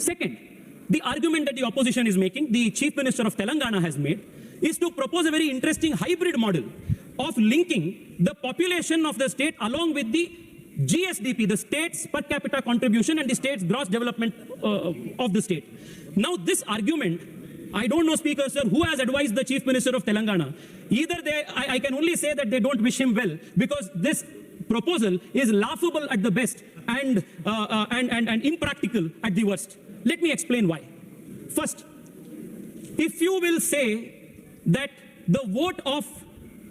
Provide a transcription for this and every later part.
Second, the argument that the opposition is making, the Chief Minister of Telangana has made, is to propose a very interesting hybrid model of linking the population of the state along with the GSDP, the state's per capita contribution and the state's gross development of the state. Now this argument, I don't know, Speaker Sir, who has advised the Chief Minister of Telangana. Either I can only say that they don't wish him well, because this proposal is laughable at the best and impractical at the worst. Let me explain why. First, if you will say that the vote of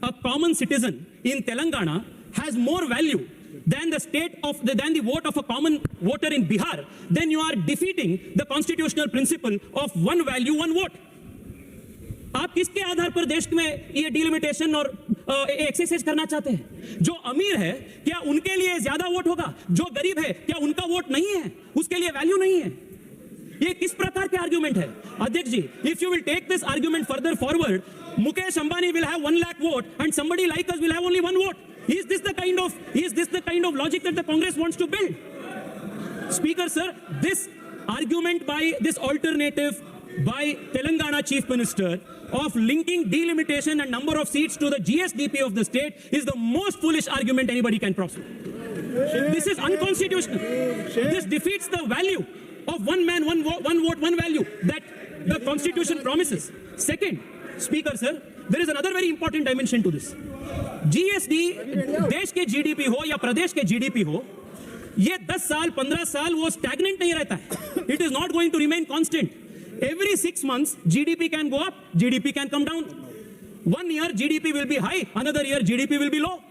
a common citizen in Telangana has more value than the vote of a common voter in Bihar, then you are defeating the constitutional principle of one value, one vote. आप किसके आधार पर देश में ये delimitation और exercise करना चाहते हैं? जो अमीर है क्या उनके लिए ज्यादा वोट होगा? जो गरीब है क्या उनका वोट नहीं है? उसके लिए वैल्यू नहीं है? ये किस प्रकार के आर्गुमेंट है? अध्यक्ष जी, if you will take this argument further forward, Mukesh Ambani will have 1 lakh vote and somebody like us will have only 1 vote. Is this the kind of logic that the Congress wants to build? Speaker sir, this argument by this alternative by Telangana Chief Minister of linking delimitation and number of seats to the GSDP of the state is the most foolish argument anybody can prosper. This is unconstitutional. This defeats the value of one man, one vote, one value that the Constitution promises. Second, Speaker sir, there is another very important dimension to this. GSD देश के GDP हो या प्रदेश के GDP हो, ये 10 साल 15 साल वो stagnant नहीं रहता है. It is not going to remain constant. Every 6 months GDP can go up, GDP can come down. 1 year GDP will be high, another year GDP will be low.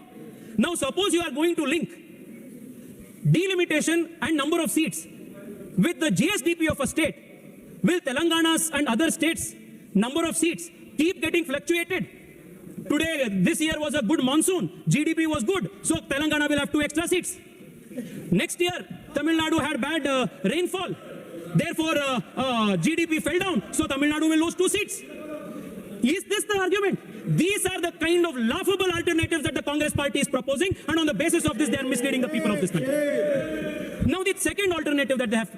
Now suppose you are going to link delimitation and number of seats with the GSDP of a state. Will Telangana's and other states number of seats keep getting fluctuated? Today, this year was a good monsoon, GDP was good, so Telangana will have 2 extra seats. Next year, Tamil Nadu had bad rainfall, therefore GDP fell down, so Tamil Nadu will lose 2 seats. Is this the argument? These are the kind of laughable alternatives that the Congress party is proposing, and on the basis of this they are misleading the people of this country. Now the second alternative that they have